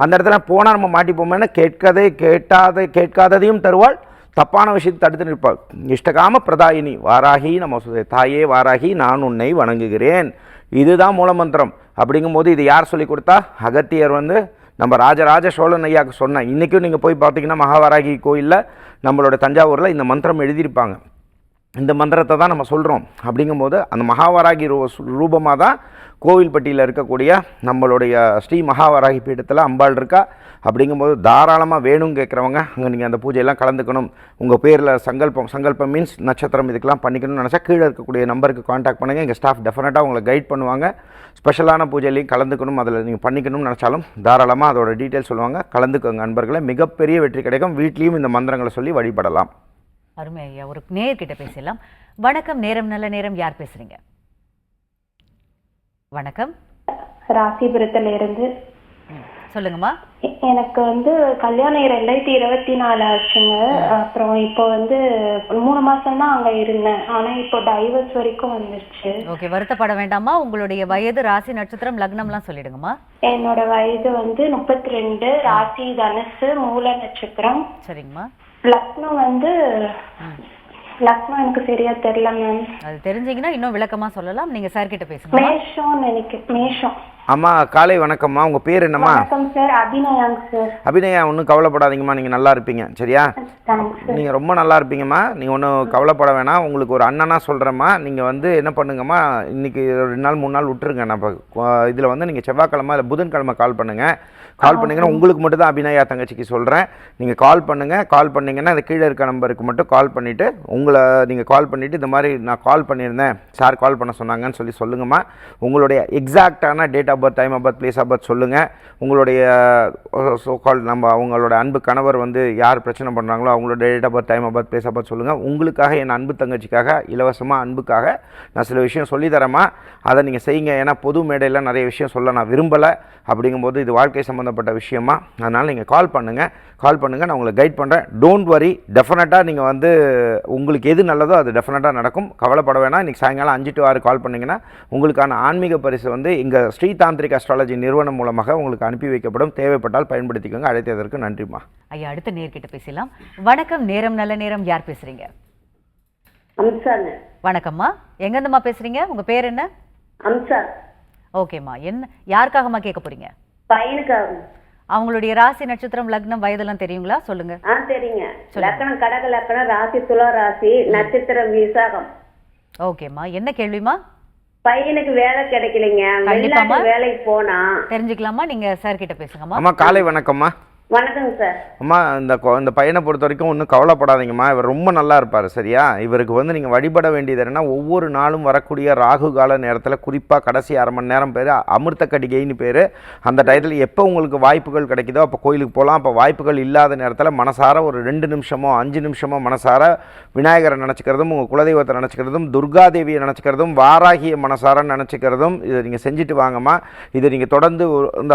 அந்த இடத்துல போனால் நம்ம மாட்டிப்போமேனா கேட்காததையும் தருவாள், தப்பான விஷயத்தை தடுத்து நிற்பாள். இஷ்டகாம பிரதாயினி வாராகி நம தாயே வாராகி நான் உன்னை வணங்குகிறேன். இதுதான் மூலமந்திரம். அப்படிங்கும்போது இது யார் சொல்லி கொடுத்தா? அகத்தியர் நம்ம ராஜராஜ சோழன் ஐயாவுக்கு சொன்னேன். இன்றைக்கும் நீங்கள் போய் பார்த்தீங்கன்னா மகாவாராகி கோயிலில் நம்மளோட தஞ்சாவூரில் இந்த மந்திரம் எழுதியிருப்பாங்க. இந்த மந்திரத்தை தான் நம்ம சொல்கிறோம். அப்படிங்கும்போது அந்த மகாவாராகி ரூபமாக தான் கோவில்பட்டியில் இருக்கக்கூடிய நம்மளுடைய ஸ்ரீ மகாவாராகி பீடத்தில் அம்பாள் இருக்கா. அப்படிங்கும்போது தாராளமாக வேணும்னு கேட்குறவங்க அங்கே நீங்கள் அந்த பூஜையெல்லாம் கலந்துக்கணும், உங்கள் பேரில் சங்கல்பம் மீன்ஸ் நட்சத்திரம் இதுக்கெல்லாம் பண்ணிக்கணும்னு நினச்சா கீழே இருக்கக்கூடிய நம்பருக்கு காண்டாக்ட் பண்ணுங்கள். எங்கள் ஸ்டாஃப் டெஃபினட்டாக உங்களை கைட் பண்ணுவாங்க. ஸ்பெஷலான பூஜையிலையும் கலந்துக்கணும், அதில் நீங்கள் பண்ணிக்கணும்னு நினச்சாலும் தாராளமாக அதோட டீட்டெயில்ஸ் சொல்லுவாங்க. கலந்துக்கோங்க நண்பர்களை, மிகப்பெரிய வெற்றி கிடைக்கும். வீட்லேயும் இந்த மந்திரங்களை சொல்லி வழிபடலாம். அருமை ஐயா. ஒரு நேர்கிட்ட பேசலாம். வணக்கம், நேரம் நல்ல நேரம். யார் பேசுறீங்க? வணக்கம். ராசிபுரத்துல இருந்து. சொல்லுங்கம்மா. எனக்கு கல்யாணம் 2024 ஆச்சுங்க. அப்புறம் இப்போ 3 மாசம் தான் அங்க இருந்தேன். ஆனா இப்போ டைவர்ஸ் வரைக்கும் வந்துருச்சு. ஓகே, வருத்தப்பட வேண்டாமா. உங்களுடைய வயது, ராசி, நட்சத்திரம், லக்னம்லாம் சொல்லிடுங்கம்மா. என்னோட வயது 32, ராசி தனுசு, மூல நட்சத்திரம். சரிங்கம்மா. லக்னம் லக்னம் எனக்கு சரியா தெரியல மேம். அது தெரிஞ்சீங்கன்னா இன்னும் விளக்கமா சொல்லலாம். நீங்க சார் கிட்ட பேசுங்க. மேஷம். அம்மா காலை வணக்கம்மா. உங்கள் பேர் என்னம்மா? வணக்கம் சார். அபிநயாங்க சார். அபிநயா, ஒன்றும் கவலைப்படாதீங்கம்மா, நீங்கள் நல்லா இருப்பீங்க. சரியா? நீங்கள் ரொம்ப நல்லா இருப்பீங்கம்மா. நீங்கள் ஒன்றும் கவலைப்பட வேணாம். உங்களுக்கு ஒரு அண்ணனாக சொல்கிறேம்மா, நீங்கள் என்ன பண்ணுங்கம்மா, இன்றைக்கி 2 நாள் 3 நாள் விட்டுருங்க. நம்ம இதில் நீங்கள் செவ்வாய்க்கிழமை இல்லை புதன்கிழமை கால் பண்ணுங்கள். கால் பண்ணிங்கன்னா உங்களுக்கு மட்டும் தான் அபிநயா தங்கச்சிக்கு சொல்கிறேன். நீங்கள் கால் பண்ணுங்கள். கால் பண்ணிங்கன்னா அந்த கீழே இருக்க நம்பருக்கு மட்டும் கால் பண்ணிவிட்டு நீங்கள் கால் பண்ணிவிட்டு இந்த மாதிரி நான் கால் பண்ணியிருந்தேன், சார் கால் பண்ண சொன்னாங்கன்னு சொல்லுங்கம்மா. உங்களுடைய எக்ஸாக்டான date of birth, time of birth, place of birth சொல்லுங்கள். உங்களுடைய ஸோ கால் அவங்களோட அன்பு கணவர் யார் பிரச்சனை பண்ணுறாங்களோ அவங்களோட date of birth, time of birth, place of birth சொல்லுங்கள். உங்களுக்காக என் அன்பு தங்கச்சிக்காக இலவசமாக அன்புக்காக நான் சில விஷயம் சொல்லித்தரேம்மா. அதை நீங்கள் செய்யுங்க. ஏன்னா பொது மேடையில் நிறைய விஷயம் சொல்ல நான் விரும்பலை. அப்படிங்கும்போது இது வாழ்க்கை சம்மந்தப்பட்ட விஷயமா, அதனால் நீங்கள் கால் பண்ணுங்கள். நான் உங்களை கைட் பண்ணுறேன். டோன்ட் வரி, டெஃபினட்டாக நீங்கள் உங்களுக்கு எது நல்லதோ அது டெஃபினட்டாக நடக்கும். கவலைப்பட வேணாம். இன்றைக்கி சாயங்காலம் 5 to 6 கால் பண்ணிங்கன்னா உங்களுக்கான ஆன்மீக பரிசு எங்கள் ஸ்ரீ தாந்திரிக் அஸ்ட்ராலஜி நிறுவனம் மூலமாக உங்களுக்கு அனுப்பி வைக்கப்படும். தேவைப்பட்டால் பயன்படுத்திக்கோங்க. அழைத்ததற்கு நன்றிம்மா. ஐயா, அடுத்த நேர்கிட்ட பேசலாம். வணக்கம், நேரம் நல்ல நேரம். யார் பேசுறீங்க? வணக்கம்மா. எங்கேருந்துமா பேசுறீங்க? உங்க பேர் என்ன? அம்சா. ஓகேம்மா. யாருக்காகம்மா கேட்க போறீங்க? பையனுக்காக. அவங்களுடைய ராசி, நட்சத்திரம், லக்னம், வயதெல்லாம் தெரியுங்களா? சொல்லுங்க. தெரியுங்க. லக்னம் கடக லக்னம், ராசி துலா ராசி, நட்சத்திரம் விசாகம். ஓகேம்மா. என்ன கேள்விமா? பையனுக்கு வேலை கிடைக்கலைங்க. வெளிநாட்டு வேலைக்கு போனா. தெரிஞ்சுக்கலாமா? நீங்க சார் கிட்ட பேசுங்கம்மா. அம்மா காலை வணக்கம்மா. வணக்கங்க சார். அம்மா, இந்த பையனை பொறுத்த வரைக்கும் ஒன்றும் கவலைப்படாதீங்கம்மா. இவர் ரொம்ப நல்லா இருப்பார். சரியா? இவருக்கு நீங்கள் வழிபட வேண்டியது என்னென்னா, ஒவ்வொரு நாளும் வரக்கூடிய ராகு கால நேரத்தில் குறிப்பாக கடைசி அரை மணி நேரம் பேர் அமிர்த கடிகைன்னு பேர். அந்த டயத்தில் எப்போ உங்களுக்கு வாய்ப்புகள் கிடைக்குதோ அப்போ கோயிலுக்கு போகலாம். அப்போ வாய்ப்புகள் இல்லாத நேரத்தில் மனசார ஒரு 2 நிமிஷமோ 5 நிமிஷமோ மனசார விநாயகரை நினச்சிக்கிறதும், உங்கள் குலதெய்வத்தை நினச்சிக்கிறதும், துர்காதேவியை நினச்சிக்கிறதும், வாராகிய மனசார நினச்சிக்கிறதும் இதை நீங்கள் செஞ்சுட்டு வாங்கம்மா. இதை நீங்கள் தொடர்ந்து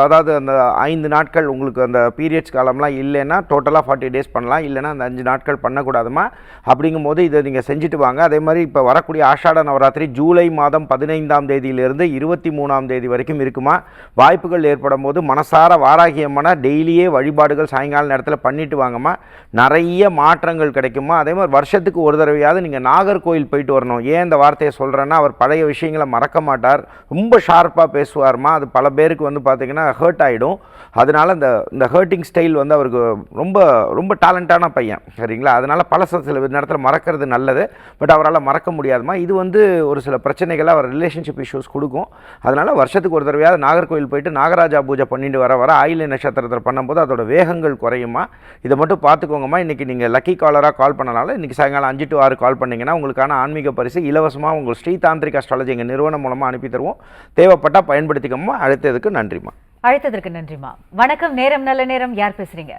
அதாவது அந்த 5 நாட்கள் உங்களுக்கு அந்த பீரியட் காலம்லாம் இல்லைன்னா டோட்டலாக 40 days பண்ணலாம். இல்லைன்னா அந்த 5 நாட்கள் பண்ணக்கூடாதுமா. அப்படிங்கும்போது இதை நீங்கள் செஞ்சுட்டு வாங்க. அதே மாதிரி இப்போ வரக்கூடிய ஆஷாட நவராத்திரி ஜூலை மாதம் 15ஆம் தேதியிலிருந்து 23ஆம் தேதி வரைக்கும் இருக்குமா. வாய்ப்புகள் ஏற்படும் போது மனசார வாராகியமான டெய்லியே வழிபாடுகள் சாயங்கால நேரத்தில் பண்ணிட்டு வாங்கம்மா. நிறைய மாற்றங்கள் கிடைக்குமா. அதே மாதிரி வருஷத்துக்கு ஒரு தடவையாவது நீங்கள் நாகர்கோயில் போயிட்டு வரணும். ஏன் இந்த வார்த்தையை சொல்கிறேன்னா, அவர் பழைய விஷயங்களை மறக்க மாட்டார். ரொம்ப ஷார்ப்பாக பேசுவார்மா. அது பல பேருக்கு பார்த்தீங்கன்னா ஹர்ட் ஆகிடும். அதனால் இந்த ஹர்ட்டிங் ஸ்டைல் வந்து அவருக்கு ரொம்ப ரொம்ப டேலண்டான பையன் சரிங்களா. அதனால் சில நேரத்தில் மறக்கிறது நல்லது, பட் அவரால் மறக்க முடியாதுமா. இது வந்து ஒரு சில பிரச்சனைகளை அவர் ரிலேஷன்ஷிப் இஷ்யூஸ் கொடுக்கும். அதனால் வருஷத்துக்கு ஒரு தடவையாவது நாகர்கோவில் போயிட்டு நாகராஜா பூஜை பண்ணிட்டு வர ஆயில்ய நட்சத்திரத்தில் பண்ணும்போது அதோட வேகங்கள் குறையுமா. இதை மட்டும் பார்த்துக்கோங்கம்மா. இன்றைக்கி நீங்கள் லக்கி காலராக கால் பண்ணனால இன்றைக்கி சாயங்காலம் 5 to 6 கால் பண்ணிங்கன்னா உங்களுக்கான ஆன்மீக பரிசு இலவசமாக உங்கள் ஸ்ரீ தாந்திரிக் அஸ்ட்ராலஜி எங்கள் நிறுவனம் மூலமாக அனுப்பி தருவோம். தேவைப்பட்டால் பயன்படுத்திக்கோமா. அழைத்ததுக்கு நன்றிம்மா. அழைத்ததற்கு நன்றிம்மா. வணக்கம், நேரம் நல்ல நேரம். யார் பேசுறீங்க?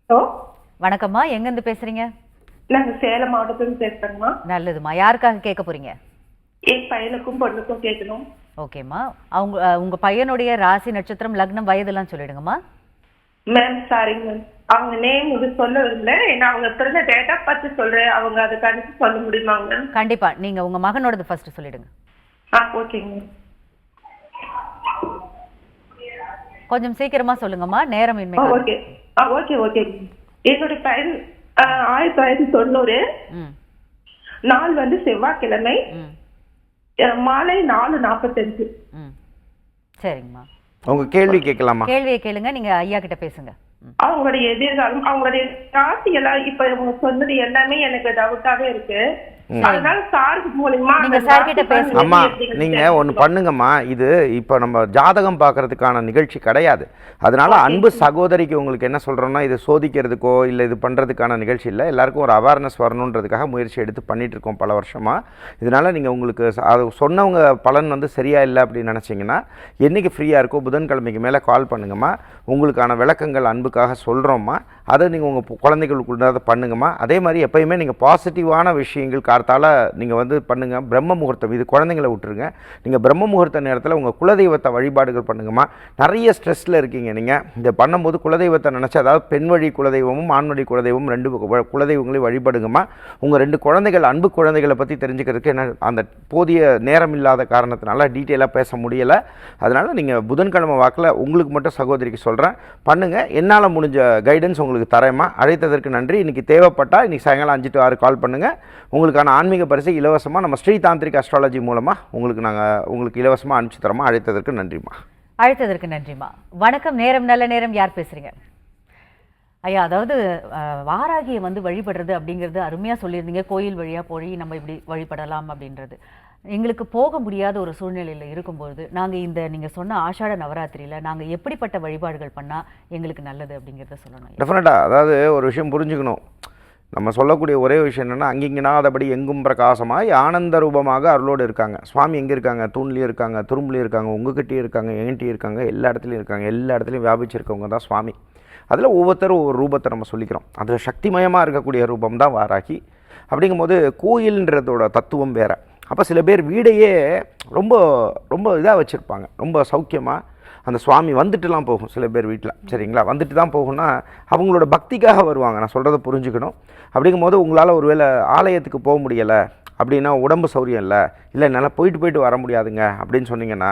ஹலோ, வணக்கம்மா, எங்கேருந்து பேசுறீங்க? நாங்க சேலம் மாவட்டத்துல பேசுறேங்கம்மா. நல்லதுமா. யாருக்காக கேட்க போறீங்க? என் பையனுக்கும் பொண்ணுக்கும் கேட்கணும். ஓகேம்மா. உங்க பையனுடைய ராசி, நட்சத்திரம், லக்னம், வயதெல்லாம் சொல்லிடுங்கம்மா. மேம் சாரிங்க மேம், அவங்க நேம் இது சொல்ல விரும்பல. நான் அவங்க பிறந்த டேட் ஆஃப் பர்த் சொல்றேன், அவங்க அதுக்கு அனுப்பி சொல்ல முடியுமாங்க மேம்? கண்டிப்பா. நீங்க உங்க மகனோடது ஃபர்ஸ்ட் சொல்லிடுங்க. ஓகேங்க மேம். கொஞ்சம் சீக்கிரமா சொல்லுங்கம்மா, நேரம் இன்மை. Okay okay okay. என்னுடைய பையன் 1990, நாள் வந்து செவ்வாய்க்கிழமை, மாலை 4:45. சரிங்கம்மா. உங்க கேள்வி கேட்கலாமா? கேள்வியை கேளுங்க, நீங்க ஐயா கிட்ட பேசுங்க. அவங்களுடைய எதிர்காலம், அவங்களுடைய ராசி எல்லாம் இப்ப இவங்க சொன்னது எல்லாமே எனக்கு டவுட்டாவே இருக்கு. அதனால சாருக்கு மூலமா நீங்க சார் கிட்ட பேசுங்க. அம்மா நீங்க ஒன்று பண்ணுங்கம்மா. இது இப்போ நம்ம ஜாதகம் பார்க்கறதுக்கான நிகழ்ச்சி கிடையாது. அதனால அன்பு சகோதரிக்கு உங்களுக்கு என்ன சொல்றோம்னா, இது சோதிக்கிறதுக்கோ இல்லை இது பண்றதுக்கான நிகழ்ச்சி இல்லை. எல்லாருக்கும் ஒரு அவேர்னஸ் வரணுன்றதுக்காக முயற்சி எடுத்து பண்ணிட்டு இருக்கோம் பல வருஷமா. இதனால நீங்க உங்களுக்கு அது சொன்னவங்க பலன் வந்து சரியா இல்லை அப்படின்னு நினைச்சீங்கன்னா என்னைக்கு ஃப்ரீயா இருக்கோ புதன்கிழமைக்கு மேலே கால் பண்ணுங்கம்மா. உங்களுக்கான விளக்கங்கள் அன்புக்காக சொல்றோம்மா. அதை நீங்கள் உங்கள் குழந்தைகளுக்குள்ளதை பண்ணுங்கம்மா. அதே மாதிரி எப்பயுமே நீங்கள் பாசிட்டிவான விஷயங்கள் கார்த்தால நீங்கள் வந்து பண்ணுங்கள். பிரம்ம முகூர்த்தம், இது குழந்தைங்களை விட்டுருங்க. நீங்கள் பிரம்ம முகூர்த்த நேரத்தில் உங்கள் குலதெய்வத்தை வழிபாடுகள் பண்ணுங்கம்மா. நிறைய ஸ்ட்ரெஸ்ஸில் இருக்கீங்க நீங்கள். இதை பண்ணும்போது குலதெய்வத்தை நினச்சி, அதாவது பெண் வழி குலதெய்வமும் ஆண் வழி குலதெய்வமும் 2 குலதெய்வங்களையும் வழிபடுங்கம்மா. உங்கள் 2 குழந்தைகள், அன்பு குழந்தைகளை பற்றி தெரிஞ்சுக்கிறதுக்கு என்ன அந்த போதிய நேரம் இல்லாத காரணத்தினால டீட்டெயிலாக பேச முடியலை. அதனால் நீங்கள் புதன்கிழமை வாக்கில் உங்களுக்கு மட்டும் சகோதரிக்கு சொல்கிறேன், பண்ணுங்கள். என்னால் முடிஞ்ச கைடன்ஸ் உங்களுக்கு தரேம்மா. அழைத்ததற்கு நன்றி. இன்றைக்கி தேவைப்பட்டால் இன்றைக்கி சாயங்காலம் 5 to 6 கால் பண்ணுங்கள். உங்களுக்கான ஆன்மீக பரிசு இலவசமாக நம்ம ஸ்ரீ தாந்திரிக் அஸ்ட்ராலஜி மூலமாக உங்களுக்கு இலவசமாக அனுப்பிச்சு தரோமா. அழைத்ததற்கு நன்றிம்மா. அழைத்ததற்கு நன்றிம்மா. வணக்கம், நேரம் நல்ல நேரம். யார் பேசுறீங்க? ஐயா, அதாவது வாராகியை வந்து வழிபடுறது அப்படிங்கிறது அருமையாக சொல்லியிருந்தீங்க. கோயில் வழியாக போய் நம்ம இப்படி வழிபடலாம் அப்படின்றது. எங்களுக்கு போக முடியாத ஒரு சூழ்நிலையில் இருக்கும்போது நாங்கள் நீங்கள் சொன்ன ஆஷாட நவராத்திரியில் நாங்கள் எப்படிப்பட்ட வழிபாடுகள் பண்ணால் எங்களுக்கு நல்லது அப்படிங்கிறத சொல்லணும். டெஃபினட்டாக. அதாவது ஒரு விஷயம் புரிஞ்சுக்கணும். நம்ம சொல்லக்கூடிய ஒரே விஷயம் என்னென்னா, அங்கிங்கனாதபடி எங்கும் பிரகாசமாய் ஆனந்த ரூபமாக அருளோடு இருக்காங்க. சுவாமி எங்கே இருக்காங்க? தூண்லேயும் இருக்காங்க, துரும்புலையும் இருக்காங்க, உங்ககிட்டயும் இருக்காங்க, என்கிட்டயும் இருக்காங்க, எல்லா இடத்துலையும் இருக்காங்க. எல்லா இடத்துலையும் வியாபிச்சிருக்கவங்க தான் சுவாமி. அதில் ஒவ்வொருத்தரும் ஒவ்வொரு ரூபத்தை நம்ம சொல்லிக்கிறோம். அதில் சக்திமயமாக இருக்கக்கூடிய ரூபம் தான் வாராகி. அப்படிங்கும்போது கோயில்ன்றதோட தத்துவம் வேறு. அப்போ சில பேர் வீடையே ரொம்ப ரொம்ப இதாக வச்சுருப்பாங்க, ரொம்ப சௌக்கியமாக. அந்த சுவாமி வந்துட்டுலாம் போகும் சில பேர் வீட்டில், சரிங்களா? வந்துட்டு தான் போகும்னா அவங்களோட பக்திக்காக வருவாங்க. நான் சொல்கிறத புரிஞ்சுக்கணும். அப்படிங்கும்போது உங்களால் ஒரு வேளை ஆலயத்துக்கு போக முடியலை அப்படின்னா, உடம்பு சௌரியம் இல்லை, என்னால் போயிட்டு வர முடியாதுங்க அப்படின்னு சொன்னீங்கன்னா,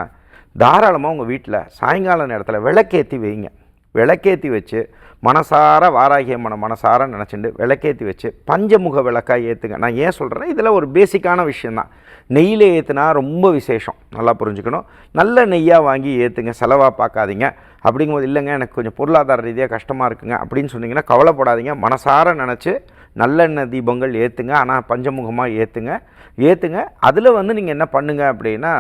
தாராளமாக உங்கள் வீட்டில் சாயங்கால நேரத்தில் விளக்கேற்றி வைங்க. விளக்கேற்றி வச்சு மனசார வாராகி அம்மனை மனசார நினச்சிட்டு விளக்கேற்றி வச்சு பஞ்சமுக விளக்காக ஏற்றுங்க. நான் ஏன் சொல்கிறேன்னா, இதில் ஒரு பேசிக்கான விஷயந்தான். நெய்யில் ஏற்றுனா ரொம்ப விசேஷம், நல்லா புரிஞ்சுக்கணும். நல்ல நெய்யாக வாங்கி ஏற்றுங்க, செலவாக பார்க்காதீங்க. அப்படிங்கும்போது இல்லைங்க எனக்கு கொஞ்சம் பொருளாதார ரீதியாக கஷ்டமாக இருக்குங்க அப்படின்னு சொன்னீங்கன்னா கவலைப்படாதீங்க. மனசார நினச்சி நல்லெண்ணெய் தீபங்கள் ஏற்றுங்க. ஆனால் பஞ்சமுகமாக ஏற்றுங்க. அதில் வந்து நீங்கள் என்ன பண்ணுங்க அப்படின்னா,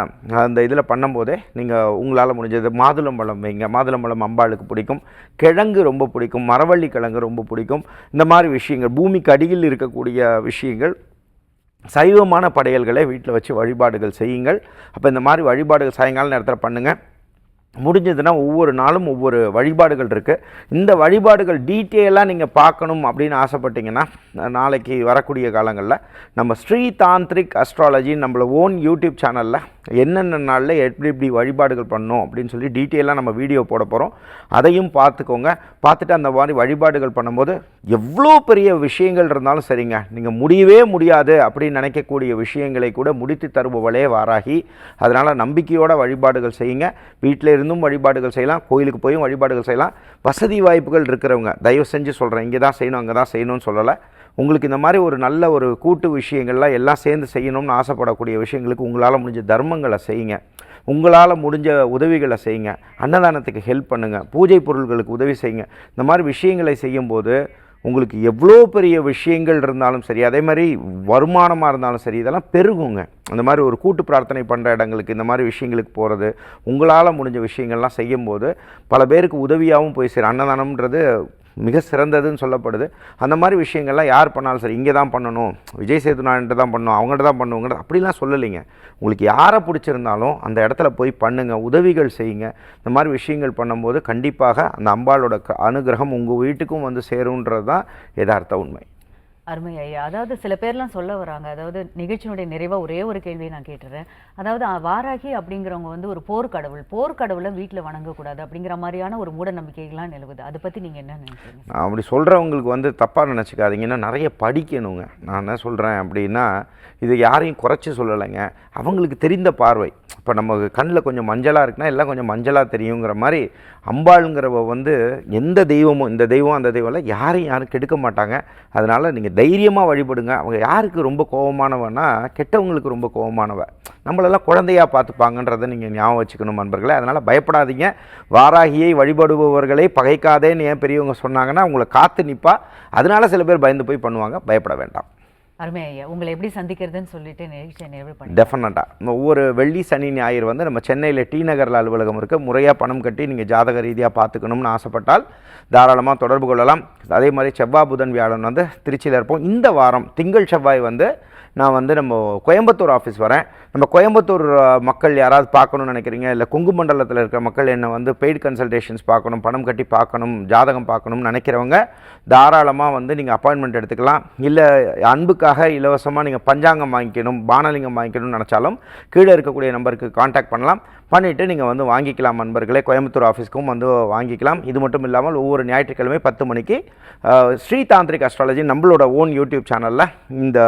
அந்த இதில் பண்ணும்போதே நீங்கள் உங்களால் முடிஞ்சது மாதுளம்பழம் வைங்க. மாதுளம்பழம் அம்பாளுக்கு பிடிக்கும். கிழங்கு ரொம்ப பிடிக்கும். மரவள்ளி கிழங்கு ரொம்ப பிடிக்கும். இந்த மாதிரி விஷயங்கள், பூமிக்கு அடியில் இருக்கக்கூடிய விஷயங்கள், சைவமான படையல்களை வீட்டில் வச்சு வழிபாடுகள் செய்யுங்கள். அப்போ இந்த மாதிரி வழிபாடுகள் சாயங்கால நேரத்தில் பண்ணுங்கள். முடிஞ்சதுன்னா ஒவ்வொரு நாளும் ஒவ்வொரு வழிபாடுகள் இருக்குது. இந்த வழிபாடுகள் டீட்டெயிலாக நீங்கள் பார்க்கணும் அப்படின்னு ஆசைப்பட்டீங்கன்னா, நாளைக்கு வரக்கூடிய காலங்களில் நம்ம ஸ்ரீ தாந்திரிக் அஸ்ட்ராலஜி நம்மள ஓன் யூடியூப் சேனலில் என்னென்ன நாளில் எப்படி வழிபாடுகள் பண்ணணும் அப்படின்னு சொல்லி டீட்டெயிலாக நம்ம வீடியோ போட போகிறோம். அதையும் பார்த்துக்கோங்க. பார்த்துட்டு அந்த மாதிரி வழிபாடுகள் பண்ணும்போது எவ்வளோ பெரிய விஷயங்கள் இருந்தாலும் சரிங்க, நீங்கள் முடியவே முடியாது அப்படின்னு நினைக்கக்கூடிய விஷயங்களை கூட முடித்து தருபவளே வாராகி. அதனால் நம்பிக்கையோட வழிபாடுகள் செய்யுங்க. வீட்டில் இருந்தும் வழிபாடுகள் செய்யலாம், கோயிலுக்கு போயும் வழிபாடுகள் செய்யலாம். வசதி வாய்ப்புகள் இருக்கிறவங்க தயவு செஞ்சு சொல்கிறேன், இங்கே தான் செய்யணும் அங்கே தான் செய்யணும்னு சொல்லலை. உங்களுக்கு இந்த மாதிரி ஒரு நல்ல ஒரு கூட்டு விஷயங்கள்லாம் எல்லாம் சேர்ந்து செய்யணும்னு ஆசைப்படக்கூடிய விஷயங்களுக்கு உங்களால் முடிஞ்ச தர்மங்களை செய்யுங்க. உங்களால் முடிஞ்ச உதவிகளை செய்யுங்க, அன்னதானத்துக்கு ஹெல்ப் பண்ணுங்கள், பூஜை பொருள்களுக்கு உதவி செய்யுங்க. இந்த மாதிரி விஷயங்களை செய்யும்போது உங்களுக்கு எவ்வளோ பெரிய விஷயங்கள் இருந்தாலும் சரி, அதே மாதிரி வருமானமாக இருந்தாலும் சரி, இதெல்லாம் பெருகுங்க. அந்த மாதிரி ஒரு கூட்டு பிரார்த்தனை பண்ணுற இடங்களுக்கு இந்த மாதிரி விஷயங்களுக்கு போகிறது, உங்களால் முடிஞ்ச விஷயங்கள்லாம் செய்யும்போது பல பேருக்கு உதவியாகவும் போய் சேரும். அன்னதானம்ன்றது மிக சிறந்ததுன்னு சொல்லப்படுது. அந்த மாதிரி விஷயங்கள்லாம் யார் பண்ணாலும் சரி, இங்கே தான் பண்ணணும், விஜய் சேதுநாதன்ட்டு தான் பண்ணணும், அவங்கள்ட்ட தான் பண்ணுவோங்க அப்படிலாம் சொல்லலைங்க. உங்களுக்கு யாரை பிடிச்சிருந்தாலும் அந்த இடத்துல போய் பண்ணுங்கள், உதவிகள் செய்யுங்க. இந்த மாதிரி விஷயங்கள் பண்ணும்போது கண்டிப்பாக அந்த அம்பாளோட அனுகிரகம் உங்கள் வீட்டுக்கும் வந்து சேருன்றது தான் யதார்த்த உண்மை. அருமை ஐயா. அதாவது சில பேர்லாம் சொல்ல வராங்க, அதாவது நிகழ்ச்சியினுடைய நிறைவாக ஒரே ஒரு கேள்வியை நான் கேட்டுறேன். அதாவது வாராகி அப்படிங்கிறவங்க வந்து ஒரு போர்க்கடவுளை வீட்டில் வணங்கக்கூடாது அப்படிங்கிற மாதிரியான ஒரு மூட நம்பிக்கைகள்லாம் நிலவுது. அதை பற்றி நீங்கள் என்ன நினைக்கிறீங்க? நான் அப்படி சொல்கிறவங்களுக்கு வந்து தப்பாக நினச்சிக்காதீங்கன்னா, நிறைய படிக்கணுங்க. நான் என்ன சொல்கிறேன் அப்படின்னா, இது யாரையும் குறைச்சி சொல்லலைங்க, அவங்களுக்கு தெரிந்த பார்வை. இப்போ நம்ம கண்ணில் கொஞ்சம் மஞ்சளாக இருக்குன்னா எல்லாம் கொஞ்சம் மஞ்சளாக தெரியுங்கிற மாதிரி அம்பாளுங்கிறவ வந்து எந்த தெய்வமும், இந்த தெய்வம் அந்த தெய்வம் இல்லை, யாரும் கெடுக்க மாட்டாங்க. அதனால் நீங்கள் தைரியமாக வழிபடுங்க. அவங்க யாருக்கு ரொம்ப கோபமானவன்னா, கெட்டவங்களுக்கு ரொம்ப கோபமானவ. நம்மளெல்லாம் குழந்தையாக பார்த்துப்பாங்கன்றதை நீங்கள் ஞாபகம் வச்சுக்கணும் நண்பர்களே. அதனால் பயப்படாதீங்க. வாராகியை வழிபடுபவர்களை பகைக்காதேன்னு ஏன் பெரியவங்க சொன்னாங்கன்னா, அவங்கள காத்து நிற்பா. அதனால் சில பேர் பயந்து போய் பண்ணுவாங்க. பயப்பட வேண்டாம். அருமை ஐயா. உங்களை எப்படி சந்திக்கிறதுன்னு சொல்லிட்டு நிகழ்ச்சியை நிறைவு பண்ணி டெஃபினட்டாக ஒவ்வொரு வெள்ளி சனி ஞாயிறு வந்து நம்ம சென்னையில் டி நகரில் அலுவலகம் இருக்குது. முறையாக பணம் கட்டி நீங்கள் ஜாதக ரீதியாக பார்த்துக்கணும்னு ஆசைப்பட்டால் தாராளமாக தொடர்பு கொள்ளலாம். அதே மாதிரி செவ்வாய் புதன் வியாழன் வந்து திருச்சியில் இருப்போம். இந்த வாரம் திங்கள் செவ்வாய் வந்து நான் வந்து நம்ம கோயம்புத்தூர் ஆஃபீஸ் வரேன். நம்ம கோயம்புத்தூர் மக்கள் யாராவது பார்க்கணுன்னு நினைக்கிறீங்க, இல்லை கொங்கு மண்டலத்தில் இருக்கிற மக்கள் என்னை வந்து பெய்டு கன்சல்டேஷன்ஸ் பார்க்கணும், பணம் கட்டி பார்க்கணும், ஜாதகம் பார்க்கணும்னு நினைக்கிறவங்க தாராளமாக வந்து நீங்கள் அப்பாயின்மெண்ட் எடுத்துக்கலாம். இல்லை அன்புக்காக இலவசமாக நீங்கள் பஞ்சாங்கம் வாங்கிக்கணும், பானலிங்கம் வாங்கிக்கணும்னு நினச்சாலும் கீழே இருக்கக்கூடிய நம்பருக்கு காண்டாக்ட் பண்ணலாம். பண்ணிவிட்டு நீங்கள் வந்து வாங்கிக்கலாம் நண்பர்களே. கோயம்புத்தூர் ஆஃபீஸ்க்கும் வந்து வாங்கிக்கலாம். இது மட்டும் இல்லாமல் ஒவ்வொரு ஞாயிற்றுக்கிழமை 10 மணிக்கு ஸ்ரீ தாந்திரிக் அஸ்ட்ராலஜி நம்மளோட ஓன் யூடியூப் சேனலில் இந்த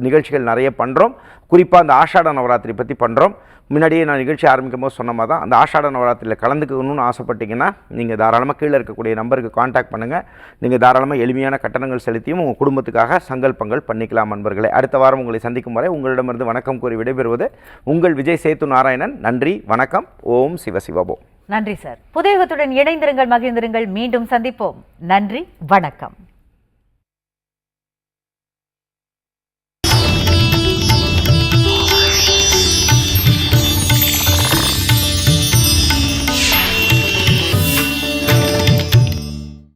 நிகழ்ச்சிகள் நிறைய பண்ணுறோம். குறிப்பாக அந்த ஆஷாட நவராத்திரி பற்றி பண்ணுறோம். முன்னாடியே நான் நிகழ்ச்சி ஆரம்பிக்கும் போது சொன்ன மாதிரி தான், அந்த ஆஷாட நவராத்திரியில் கலந்துக்கணும்னு ஆசைப்பட்டீங்கன்னா நீங்கள் தாராளமாக கீழே இருக்கக்கூடிய நம்பருக்கு காண்டாக்ட் பண்ணுங்கள். நீங்கள் தாராளமாக எளிமையான கட்டணங்கள் செலுத்தியும் உங்கள் குடும்பத்துக்காக சங்கல்பங்கள் பண்ணிக்கலாம் நண்பர்களே. அடுத்த வாரம் உங்களை சந்திக்கும் வரை உங்களிடமிருந்து வணக்கம் கூறி விடைபெறுவது உங்கள் விஜய் சேத்து நாராயணன். நன்றி, வணக்கம். ஓம் சிவசிவபோ. நன்றி சார். புதியகத்துடன் இணைந்திருங்கள், மகிழ்ந்திருங்கள். மீண்டும் சந்திப்போம். நன்றி, வணக்கம்.